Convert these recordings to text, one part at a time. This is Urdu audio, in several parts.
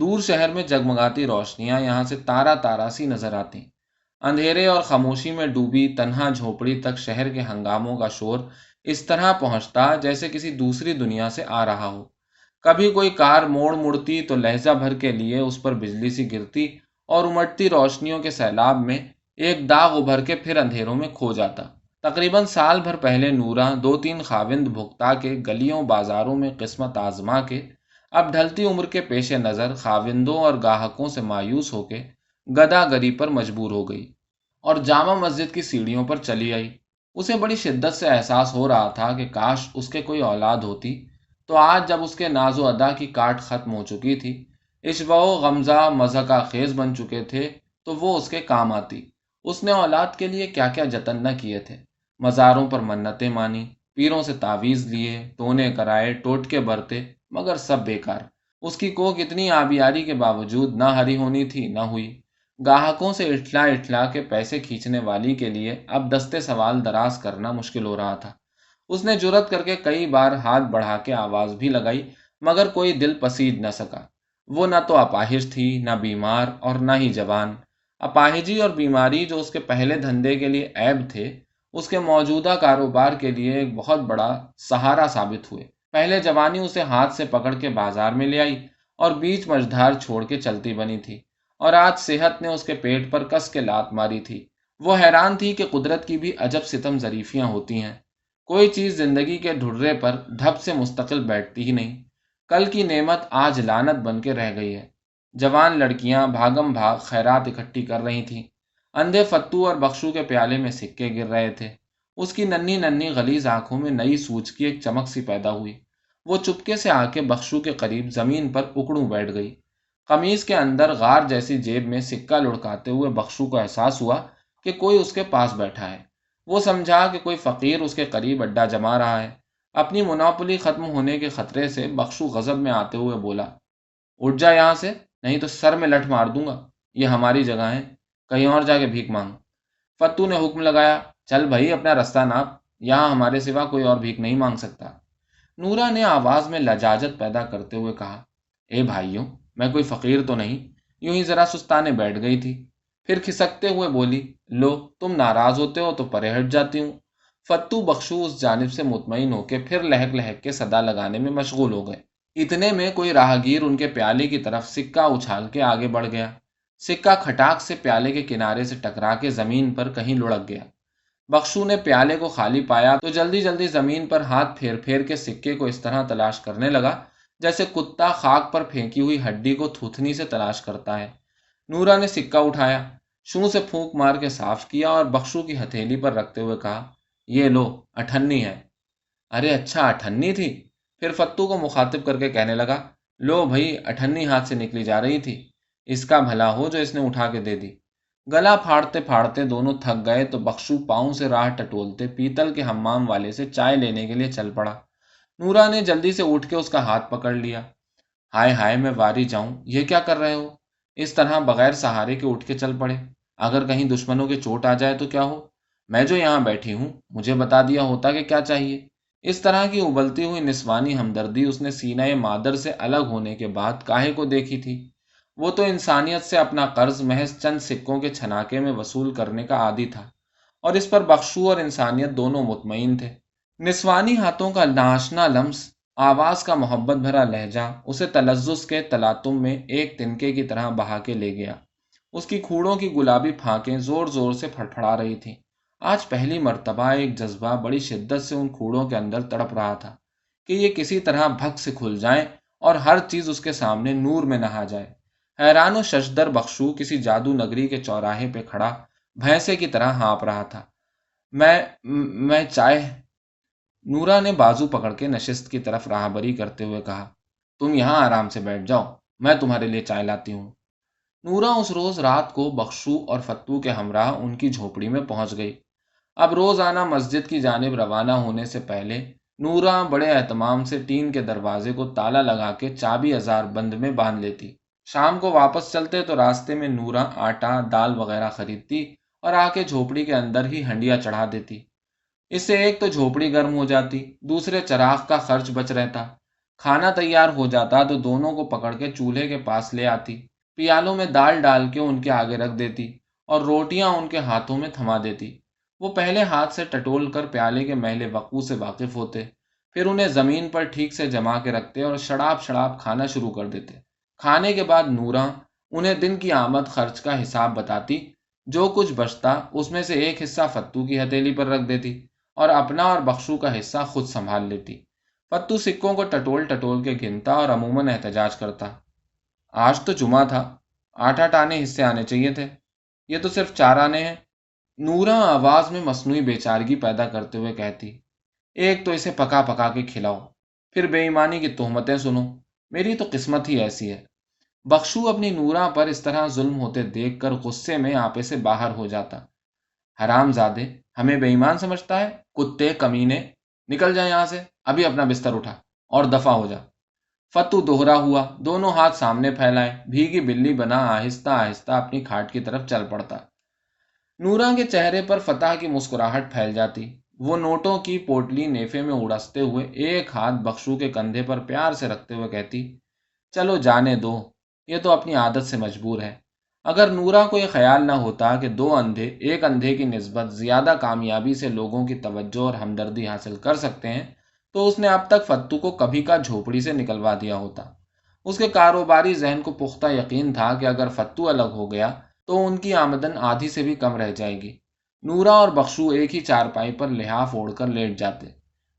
دور شہر میں جگمگاتی روشنیاں یہاں سے تارا تارا سی نظر آتی۔ اندھیرے اور خاموشی میں ڈوبی تنہا جھوپڑی تک شہر کے ہنگاموں کا شور اس طرح پہنچتا جیسے کسی دوسری دنیا سے آ رہا ہو۔ کبھی کوئی کار موڑ مڑتی تو لہجہ بھر کے لیے اس پر بجلی سی گرتی اور امٹتی روشنیوں کے سیلاب میں ایک داغ ابھر کے پھر اندھیروں میں کھو جاتا۔ تقریباً سال بھر پہلے نورا دو تین خاوند بھگتا کے گلیوں بازاروں میں قسمت آزما کے اب ڈھلتی عمر کے پیش نظر خاوندوں اور گاہکوں سے مایوس ہو کے گدا گری پر مجبور ہو گئی اور جامع مسجد کی سیڑھیوں پر چلی آئی۔ اسے بڑی شدت سے احساس ہو رہا تھا کہ کاش اس کے کوئی اولاد ہوتی تو آج جب اس کے ناز و ادا کی کاٹ ختم ہو چکی تھی، عشوہ و غمزہ مضحکہ خیز بن چکے تھے، تو وہ اس کے کام آتی۔ اس نے اولاد کے لیے کیا کیا جتن نہ کیے تھے، مزاروں پر منتیں مانی، پیروں سے تعویذ لیے، ٹونے کرائے، ٹوٹکے برتے، مگر سب بیکار۔ اس کی کوکھ اتنی آبیاری کے باوجود نہ ہری ہونی تھی نہ ہوئی۔ گاہکوں سے اٹھلا اٹھلا کے پیسے کھینچنے والی کے لیے اب دستے سوال دراز کرنا مشکل ہو رہا تھا۔ اس نے جرت کر کے کئی بار ہاتھ بڑھا کے آواز بھی لگائی، مگر کوئی دل پسیج نہ سکا۔ وہ نہ تو اپاہج تھی، نہ بیمار اور نہ ہی جوان۔ اپاہجی اور بیماری جو اس کے پہلے دھندے کے لیے عیب تھے، اس کے موجودہ کاروبار کے لیے ایک بہت بڑا سہارا ثابت ہوئے۔ پہلے جوانی اسے ہاتھ سے پکڑ کے بازار میں لے آئی اور بیچ مجدھار چھوڑ کے چلتی بنی تھی، اور آج صحت نے اس کے پیٹ پر کس کے لات ماری تھی۔ وہ حیران تھی کہ قدرت کی بھی عجب ستم ظریفیاں ہوتی ہیں۔ کوئی چیز زندگی کے ڈھرے پر دھب سے مستقل بیٹھتی ہی نہیں۔ کل کی نعمت آج لعنت بن کے رہ گئی ہے۔ جوان لڑکیاں بھاگم بھاگ خیرات اکٹھی کر رہی تھیں۔ اندھے فتو اور بخشو کے پیالے میں سکے گر رہے تھے۔ اس کی ننھی ننھی غلیظ آنکھوں میں نئی سوچ کی ایک چمک سی پیدا ہوئی۔ وہ چپکے سے آ کے بخشو کے قریب زمین پر اکڑوں بیٹھ گئی۔ قمیض کے اندر غار جیسی جیب میں سکہ لڑکاتے ہوئے بخشو کو احساس ہوا کہ کوئی اس کے پاس بیٹھا ہے۔ وہ سمجھا کہ کوئی فقیر اس کے قریب اڈا جما رہا ہے۔ اپنی منوپلی ختم ہونے کے خطرے سے بخشو غضب میں آتے ہوئے بولا، اٹھ جا یہاں سے، نہیں تو سر میں لٹھ مار دوں گا۔ یہ ہماری جگہ ہے، کہیں اور جا کے بھیک مانگ۔ فتو نے حکم لگایا، چل بھائی اپنا رستہ ناپ، یہاں ہمارے سوا کوئی اور بھیک نہیں مانگ سکتا۔ نورا نے آواز میں لجاجت پیدا کرتے ہوئے کہا، اے بھائیوں، میں کوئی فقیر تو نہیں، یوں ہی ذرا سستانے بیٹھ گئی تھی۔ پھر کھسکتے ہوئے بولی، لو تم ناراض ہوتے ہو تو پرے ہٹ جاتی ہوں۔ فتو بخشو اس جانب سے مطمئن ہو کے پھر لہک لہک کے صدا لگانے میں مشغول ہو گئے۔ اتنے میں کوئی راہگیر ان کے پیالے کی طرف سکہ اچھال کے آگے بڑھ گیا۔ سکہ کھٹاک سے پیالے کے کنارے سے ٹکرا کے زمین پر کہیں لڑک گیا۔ بخشو نے پیالے کو خالی پایا تو جلدی جلدی زمین پر ہاتھ پھیر پھیر کے سکے کو اس طرح تلاش کرنے لگا جیسے کتا خاک پر پھینکی ہوئی ہڈی کو تھوتھنی سے تلاش کرتا ہے۔ نورا نے سکہ اٹھایا، شوں سے پھونک مار کے صاف کیا اور بخشو کی ہتھیلی پر رکھتے ہوئے کہا، یہ لو، اٹھنی ہے۔ ارے اچھا اٹھنی تھی؟ پھر فتو کو مخاطب کر کے کہنے لگا، لو بھائی، اٹھنی ہاتھ سے نکلی جا رہی تھی، اس کا بھلا ہو جو اس نے اٹھا کے دے دی۔ گلا پھاڑتے پھاڑتے دونوں تھک گئے تو بخشو پاؤں سے راہ ٹٹولتے پیتل کے حمام والے سے چائے لینے کے لیے چل پڑا۔ نورا نے جلدی سے اٹھ کے اس کا ہاتھ پکڑ لیا۔ ہائے ہائے، میں واری جاؤں، یہ کیا کر رہے ہو؟ اس طرح بغیر سہارے کے اٹھ کے چل پڑے، اگر کہیں دشمنوں کے چوٹ آ جائے تو کیا ہو؟ میں جو یہاں بیٹھی ہوں، مجھے بتا دیا ہوتا کہ کیا چاہیے۔ اس طرح کی ابلتی ہوئی نسوانی ہمدردی اس نے سینہ مادر سے الگ ہونے کے بعد کاہے کو دیکھی تھی؟ وہ تو انسانیت سے اپنا قرض محض چند سکوں کے چھناکے میں وصول کرنے کا عادی تھا، اور اس پر بخشو اور انسانیت دونوں مطمئن تھے۔ نسوانی ہاتھوں کا ناشنا لمس، آواز کا محبت بھرا لہجہ اسے تلذذ کے تلاطم میں ایک تنکے کی طرح بہا کے لے گیا۔ اس کی کھوڑوں کی گلابی پھانکیں زور زور سے پھڑپھڑا رہی تھیں۔ آج پہلی مرتبہ ایک جذبہ بڑی شدت سے ان کھوڑوں کے اندر تڑپ رہا تھا کہ یہ کسی طرح بھگ سے کھل جائیں اور ہر چیز اس کے سامنے نور میں نہا جائے۔ حیران و ششدر بخشو کسی جادو نگری کے چوراہے پہ کھڑا بھینسے کی طرح ہانپ رہا تھا۔ میں چائے۔ نورا نے بازو پکڑ کے نشست کی طرف راہبری کرتے ہوئے کہا، تم یہاں آرام سے بیٹھ جاؤ، میں تمہارے لیے چائے لاتی ہوں۔ نورا اس روز رات کو بخشو اور فتو کے ہمراہ ان کی جھونپڑی میں پہنچ گئی۔ اب روزانہ مسجد کی جانب روانہ ہونے سے پہلے نورا بڑے اہتمام سے ٹین کے دروازے کو تالا لگا کے چابی ازار بند میں باندھ لیتی۔ شام کو واپس چلتے تو راستے میں نورا آٹا دال وغیرہ خریدتی اور آ کے جھونپڑی کے اندر ہی ہنڈیا چڑھا دیتی۔ اس سے ایک تو جھونپڑی گرم ہو جاتی، دوسرے چراغ کا خرچ بچ رہتا۔ کھانا تیار ہو جاتا تو دونوں کو پکڑ کے چولہے کے پاس لے آتی، پیالوں میں دال ڈال کے ان کے آگے رکھ دیتی اور روٹیاں ان کے ہاتھوں میں تھما دیتی۔ وہ پہلے ہاتھ سے ٹٹول کر پیالے کے محلے وقوع سے واقف ہوتے، پھر انہیں زمین پر ٹھیک سے جما کے رکھتے اور شڑاب شڑاب کھانا شروع کر دیتے۔ کھانے کے بعد نوراں انہیں دن کی آمد خرچ کا حساب بتاتی، جو کچھ بچتا اس میں سے ایک حصہ فتو کی ہتھیلی پر رکھ دیتی اور اپنا اور بخشو کا حصہ خود سنبھال لیتی۔ فتو سکوں کو ٹٹول ٹٹول کے گنتا اور عموماً احتجاج کرتا، آج تو جمعہ تھا، 8 آنے حصے آنے چاہیے تھے، یہ تو صرف 4 آنے ہیں۔ نوراں آواز میں مصنوعی بیچارگی پیدا کرتے ہوئے کہتی، ایک تو اسے پکا پکا کے کھلاؤ، پھر بے ایمانی کی تہمتیں سنو، میری تو قسمت ہی ایسی ہے۔ بخشو اپنی نوراں پر اس طرح ظلم ہوتے دیکھ کر غصے میں آپے سے باہر ہو جاتا، حرام زادے، ہمیں بے ایمان سمجھتا ہے؟ کتے کمینے، نکل جا یہاں سے، ابھی اپنا بستر اٹھا اور دفع ہو جا۔ فتو دوہرا ہوا، دونوں ہاتھ سامنے پھیلائے، بھیگی بلی بنا آہستہ آہستہ اپنی کھاٹ کی طرف چل پڑتا۔ نوراں کے چہرے پر فتح کی مسکراہٹ پھیل جاتی، وہ نوٹوں کی پوٹلی نیفے میں اڑستے ہوئے ایک ہاتھ بخشو کے کندھے پر پیار سے رکھتے ہوئے کہتی، چلو جانے دو، یہ تو اپنی عادت سے مجبور ہے۔ اگر نورا کو یہ خیال نہ ہوتا کہ 2 اندھے ایک اندھے کی نسبت زیادہ کامیابی سے لوگوں کی توجہ اور ہمدردی حاصل کر سکتے ہیں، تو اس نے اب تک فتو کو کبھی کا جھوپڑی سے نکلوا دیا ہوتا۔ اس کے کاروباری ذہن کو پختہ یقین تھا کہ اگر فتو الگ ہو گیا تو ان کی آمدن آدھی سے بھی کم رہ جائے گی۔ نورا اور بخشو ایک ہی چارپائی پر لحاف اوڑھ کر لیٹ جاتے،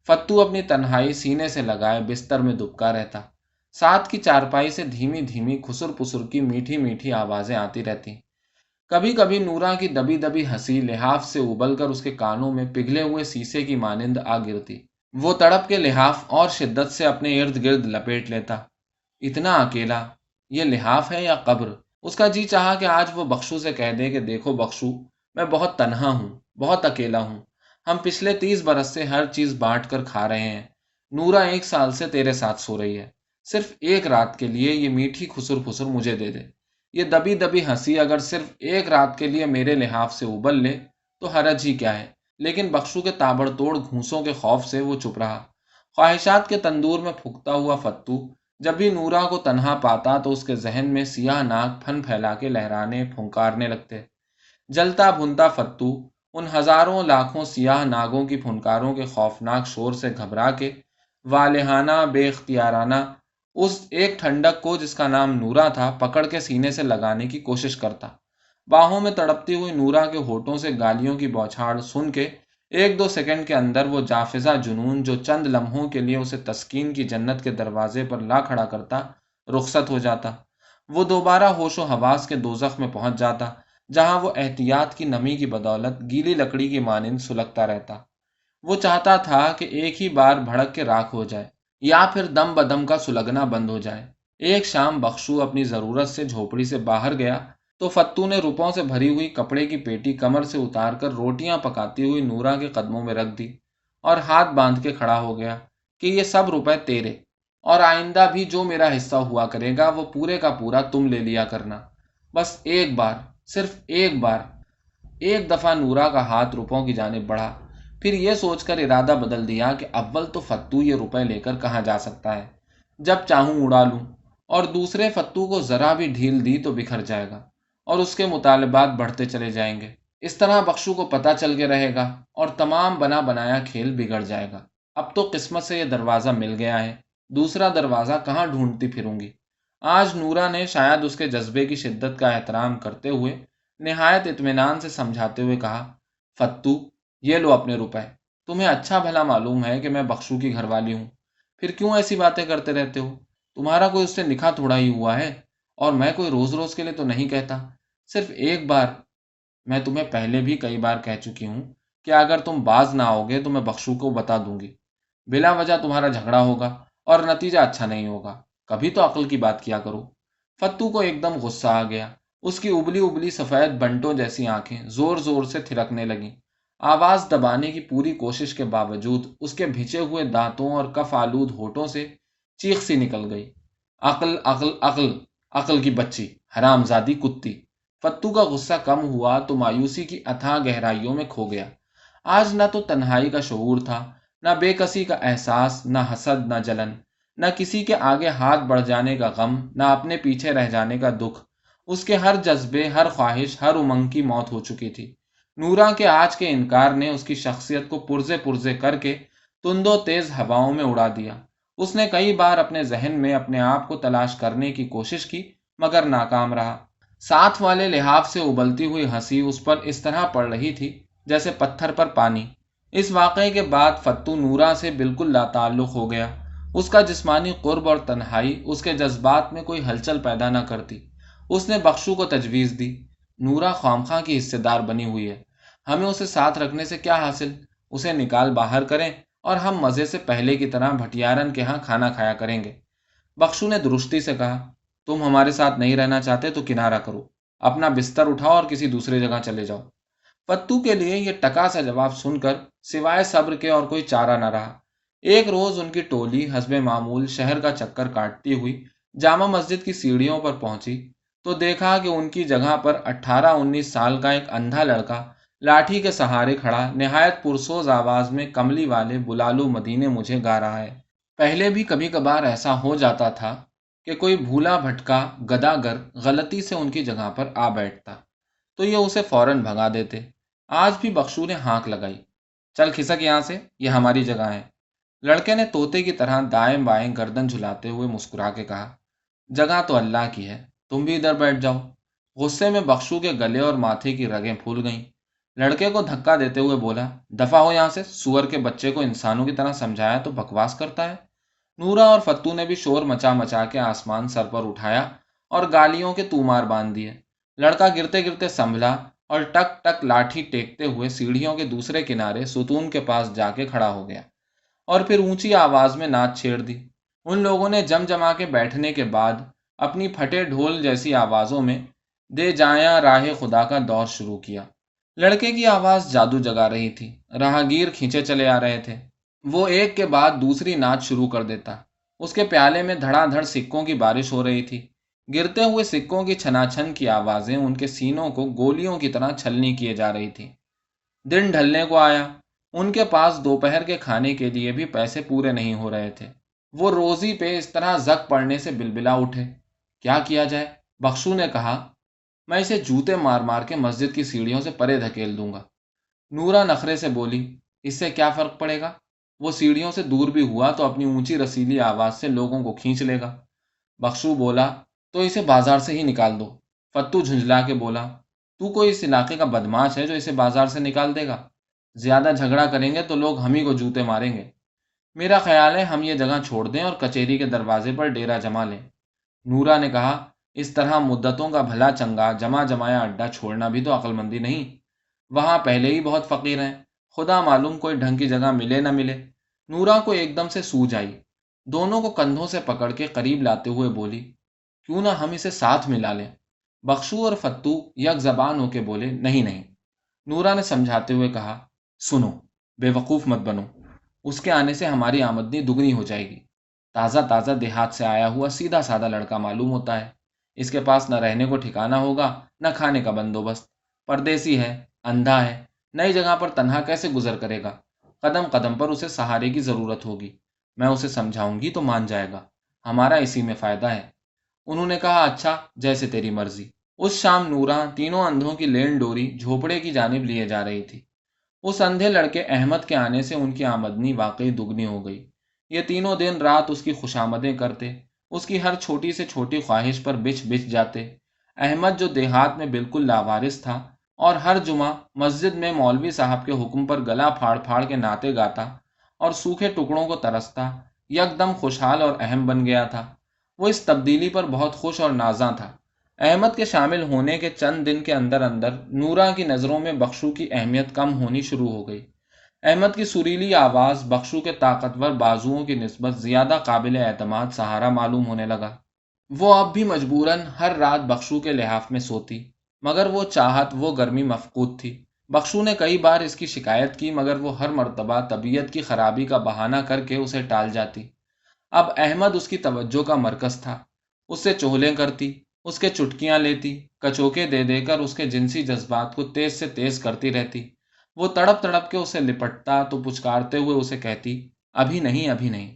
فتو اپنی تنہائی سینے سے لگائے بستر میں دبکا رہتا، ساتھ کی چارپائی سے دھیمی دھیمی خسر پسر کی میٹھی میٹھی آوازیں آتی رہتی۔ کبھی کبھی نورا کی دبی دبی ہنسی لحاف سے ابل کر اس کے کانوں میں پگھلے ہوئے سیسے کی مانند آ گرتی، وہ تڑپ کے لحاف اور شدت سے اپنے ارد گرد لپیٹ لیتا۔ اتنا اکیلا، یہ لحاف ہے یا قبر؟ اس کا جی چاہا کہ آج وہ بخشو سے کہہ دے کہ دیکھو بخشو، میں بہت تنہا ہوں، بہت اکیلا ہوں، ہم پچھلے 30 برس سے ہر چیز بانٹ کر کھا رہے ہیں، نورا 1 سال سے تیرے ساتھ سو رہی ہے، صرف ایک رات کے لیے یہ میٹھی خسر پسر مجھے دے دے۔ یہ دبی دبی ہنسی اگر صرف ایک رات کے لیے میرے لحاف سے ابل لے تو حرج ہی کیا ہے۔ لیکن بخشو کے تابڑ توڑ گھونسوں کے خوف سے وہ چپ رہا۔ خواہشات کے تندور میں پھکتا ہوا فتو جب بھی نورا کو تنہا پاتا تو اس کے ذہن میں سیاہ ناگ پھن پھیلا کے لہرانے پھنکارنے لگتے۔ جلتا بھنتا فتو ان ہزاروں لاکھوں سیاہ ناگوں کی پھنکاروں کے خوفناک شور سے گھبرا کے والہانہ بے اختیارانہ اس ایک ٹھنڈک کو جس کا نام نورا تھا پکڑ کے سینے سے لگانے کی کوشش کرتا۔ باہوں میں تڑپتی ہوئی نورا کے ہونٹوں سے گالیوں کی بوچھاڑ سن کے 1-2 سیکنڈ کے اندر وہ جافزہ جنون جو چند لمحوں کے لیے اسے تسکین کی جنت کے دروازے پر لا کھڑا کرتا، رخصت ہو جاتا۔ وہ دوبارہ ہوش و حواس کے دوزخ میں پہنچ جاتا، جہاں وہ احتیاط کی نمی کی بدولت گیلی لکڑی کی مانند سلگتا رہتا۔ وہ چاہتا تھا کہ ایک ہی بار بھڑک کے راکھ ہو جائے یا پھر دم بدم کا سلگنا بند ہو جائے۔ ایک شام بخشو اپنی ضرورت سے جھوپڑی سے باہر گیا تو فتو نے روپوں سے بھری ہوئی کپڑے کی پیٹی کمر سے اتار کر روٹیاں پکاتی ہوئی نورا کے قدموں میں رکھ دی اور ہاتھ باندھ کے کھڑا ہو گیا کہ یہ سب روپے تیرے، اور آئندہ بھی جو میرا حصہ ہوا کرے گا وہ پورے کا پورا تم لے لیا کرنا، بس ایک بار، صرف ایک بار۔ ایک دفعہ نورا کا ہاتھ روپوں کی جانب بڑھا، پھر یہ سوچ کر ارادہ بدل دیا کہ اول تو فتو یہ روپے لے کر کہاں جا سکتا ہے، جب چاہوں اڑا لوں، اور دوسرے فتو کو ذرا بھی ڈھیل دی تو بکھر جائے گا اور اس کے مطالبات بڑھتے چلے جائیں گے۔ اس طرح بخشو کو پتہ چل کے رہے گا اور تمام بنا بنایا کھیل بگڑ جائے گا۔ اب تو قسمت سے یہ دروازہ مل گیا ہے، دوسرا دروازہ کہاں ڈھونڈتی پھروں گی؟ آج نورا نے شاید اس کے جذبے کی شدت کا احترام کرتے ہوئے نہایت اطمینان سے سمجھاتے ہوئے کہا، فتو، یہ لو اپنے روپے، تمہیں اچھا بھلا معلوم ہے کہ میں بخشو کی گھر والی ہوں، پھر کیوں ایسی باتیں کرتے رہتے ہو؟ تمہارا کوئی اس سے نکاح تھوڑا ہی ہوا ہے، اور میں کوئی روز روز کے لیے تو نہیں کہتا، صرف ایک بار۔ میں تمہیں پہلے بھی کئی بار کہہ چکی ہوں کہ اگر تم باز نہ آؤگے تو میں بخشو کو بتا دوں گی، بلا وجہ تمہارا جھگڑا ہوگا اور نتیجہ اچھا نہیں ہوگا، کبھی تو عقل کی بات کیا کرو۔ فتو کو ایک دم غصہ آ گیا، اس کی ابلی ابلی سفید بنٹوں جیسی آنکھیں زور زور سے تھرکنے لگیں، آواز دبانے کی پوری کوشش کے باوجود اس کے بھچے ہوئے دانتوں اور کف آلود ہونٹوں سے چیخ سی نکل گئی، عقل عقل عقل، عقل کی بچی، حرام زادی کتی۔ فتو کا غصہ کم ہوا تو مایوسی کی اتھاہ گہرائیوں میں کھو گیا۔ آج نہ تو تنہائی کا شعور تھا، نہ بے کسی کا احساس، نہ حسد، نہ جلن، نہ کسی کے آگے ہاتھ بڑھ جانے کا غم، نہ اپنے پیچھے رہ جانے کا دکھ۔ اس کے ہر جذبے، ہر خواہش، ہر امنگ کی موت ہو چکی تھی۔ نورا کے آج کے انکار نے اس کی شخصیت کو پرزے پرزے کر کے تند و تیز ہواؤں میں اڑا دیا۔ اس نے کئی بار اپنے ذہن میں اپنے آپ کو تلاش کرنے کی کوشش کی، مگر ناکام رہا۔ ساتھ والے لحاف سے ابلتی ہوئی ہنسی اس پر اس طرح پڑ رہی تھی جیسے پتھر پر پانی۔ اس واقعے کے بعد فتو نورا سے بالکل لا تعلق ہو گیا۔ اس کا جسمانی قرب اور تنہائی اس کے جذبات میں کوئی ہلچل پیدا نہ کرتی۔ اس نے بخشو کو تجویز دی، نورا خوامخواہ کی حصے دار بنی ہوئی ہے، ہمیں اسے ساتھ رکھنے سے کیا حاصل؟ اسے نکال باہر کریں اور ہم مزے سے پہلے کی طرح بھٹیارن کے ہاں کھانا کھایا کریں گے۔ بخشو نے درستی سے کہا، تم ہمارے ساتھ نہیں رہنا چاہتے تو کنارہ کرو، اپنا بستر اٹھاؤ اور کسی دوسری جگہ چلے جاؤ۔ فتو کے لیے یہ ٹکا سا جواب سن کر سوائے صبر کے اور کوئی چارہ نہ رہا۔ ایک روز ان کی ٹولی حسب معمول شہر کا چکر کاٹتی ہوئی جامع مسجد کی سیڑھیوں پر پہنچی تو دیکھا کہ ان کی جگہ پر 18-19 سال کا ایک اندھا لڑکا لاٹھی کے سہارے کھڑا نہایت پرسوز آواز میں کملی والے بلالو مدینے مجھے گا رہا ہے۔ پہلے بھی کبھی کبھار ایسا ہو جاتا تھا کہ کوئی بھولا بھٹکا گداگر غلطی سے ان کی جگہ پر آ بیٹھتا تو یہ اسے فوراً بھگا دیتے۔ آج بھی بخشو نے ہانک لگائی، چل کھسک یہاں سے، یہ ہماری جگہ ہے۔ لڑکے نے طوطے کی طرح دائیں بائیں گردن جھلاتے ہوئے مسکرا کے کہا، جگہ تو اللہ کی ہے، تم بھی ادھر بیٹھ جاؤ۔ غصے میں بخشو کے گلے اور ماتھے کی رگیں پھول گئیں۔ لڑکے کو دھکا دیتے ہوئے بولا، دفع ہو یہاں سے، سور کے بچے کو انسانوں کی طرح سمجھایا تو بکواس کرتا ہے۔ نورا اور فتو نے بھی شور مچا مچا کے آسمان سر پر اٹھایا اور گالیوں کے تومار باندھ دیے۔ لڑکا گرتے گرتے سنبھلا اور ٹک ٹک لاٹھی ٹیکتے ہوئے سیڑھیوں کے دوسرے کنارے ستون کے پاس جا کے کھڑا ہو گیا اور پھر اونچی آواز میں نعت چھیڑ دی۔ ان لوگوں نے جم جما کے بیٹھنے کے بعد اپنی پھٹے ڈھول جیسی آوازوں میں دے جایا راہ خدا کا دور شروع کیا۔ لڑکے کی آواز جادو جگا رہی تھی، راہگیر کھینچے چلے آ رہے تھے۔ وہ ایک کے بعد دوسری نعت شروع کر دیتا۔ اس کے پیالے میں دھڑا دھڑ سکوں کی بارش ہو رہی تھی۔ گرتے ہوئے سکوں کی چھنا چھن کی آوازیں ان کے سینوں کو گولیوں کی طرح چھلنی کیے جا رہی تھی۔ دن ڈھلنے کو آیا۔ ان کے پاس دوپہر کے کھانے کے لیے بھی پیسے پورے نہیں ہو رہے تھے۔ وہ روزی پہ اس طرح زک پڑنے سے بلبلا اٹھے۔ کیا کیا جائے؟ بخشو نے کہا، میں اسے جوتے مار مار کے مسجد کی سیڑھیوں سے پرے دھکیل دوں گا۔ نورا نخرے سے بولی، اس سے کیا فرق پڑے گا؟ وہ سیڑھیوں سے دور بھی ہوا تو اپنی اونچی رسیلی آواز سے لوگوں کو کھینچ لے گا۔ بخشو بولا، تو اسے بازار سے ہی نکال دو۔ فتو جھنجلا کے بولا، تو کوئی اس علاقے کا بدماش ہے جو اسے بازار سے نکال دے گا؟ زیادہ جھگڑا کریں گے تو لوگ ہم ہی کو جوتے ماریں گے۔ میرا خیال ہے ہم یہ جگہ چھوڑ دیں اور کچہری کے دروازے پر ڈیرا جما لیں۔ نورا نے کہا، اس طرح مدتوں کا بھلا چنگا جمع جمایا اڈا چھوڑنا بھی تو عقل مندی نہیں۔ وہاں پہلے ہی بہت فقیر ہیں، خدا معلوم کوئی ڈھنگ کی جگہ ملے نہ ملے۔ نورا کو ایک دم سے سوجھ آئی، دونوں کو کندھوں سے پکڑ کے قریب لاتے ہوئے بولی، کیوں نہ ہم اسے ساتھ ملا لیں؟ بخشو اور فتو یک زبان ہو کے بولے، نہیں نہیں۔ نورا نے سمجھاتے ہوئے کہا، سنو، بے وقوف مت بنو، اس کے آنے سے ہماری آمدنی دگنی ہو جائے گی۔ تازہ تازہ دیہات سے آیا ہوا سیدھا سادہ لڑکا معلوم ہوتا ہے، اس کے پاس نہ رہنے کو ٹھکانہ ہوگا نہ کھانے کا بندوبست، پردیسی ہے، اندھا ہے، نئی جگہ پر تنہا کیسے گزر کرے گا؟ قدم قدم پر اسے سہارے کی ضرورت ہوگی۔ میں اسے سمجھاؤں گی تو مان جائے گا، ہمارا اسی میں فائدہ ہے۔ انہوں نے کہا، اچھا، جیسے تیری مرضی۔ اس شام نورا تینوں اندھوں کی لین ڈوری جھوپڑے کی جانب لیے جا رہی تھی۔ اس اندھے لڑکے احمد کے آنے سے ان کی آمدنی واقعی دگنی ہو گئی۔ یہ تینوں دن رات اس کی خوشامدیں کرتے، اس کی ہر چھوٹی سے چھوٹی خواہش پر بچ بچ جاتے۔ احمد جو دیہات میں بالکل لاوارث تھا اور ہر جمعہ مسجد میں مولوی صاحب کے حکم پر گلا پھاڑ پھاڑ کے نعتیں گاتا اور سوکھے ٹکڑوں کو ترستا، یک دم خوشحال اور اہم بن گیا تھا۔ وہ اس تبدیلی پر بہت خوش اور نازاں تھا۔ احمد کے شامل ہونے کے چند دن کے اندر اندر نورا کی نظروں میں بخشو کی اہمیت کم ہونی شروع ہو گئی۔ احمد کی سریلی آواز بخشو کے طاقتور بازوؤں کی نسبت زیادہ قابل اعتماد سہارا معلوم ہونے لگا۔ وہ اب بھی مجبوراً ہر رات بخشو کے لحاف میں سوتی، مگر وہ چاہت، وہ گرمی مفقود تھی۔ بخشو نے کئی بار اس کی شکایت کی، مگر وہ ہر مرتبہ طبیعت کی خرابی کا بہانہ کر کے اسے ٹال جاتی۔ اب احمد اس کی توجہ کا مرکز تھا، اس سے چغلیں کرتی، اس کے چٹکیاں لیتی، کچوکے دے دے کر اس کے جنسی جذبات کو تیز سے تیز کرتی رہتی۔ وہ تڑپ تڑپ کے اسے لپٹتا تو پچکارتے ہوئے اسے کہتی، ابھی نہیں، ابھی نہیں۔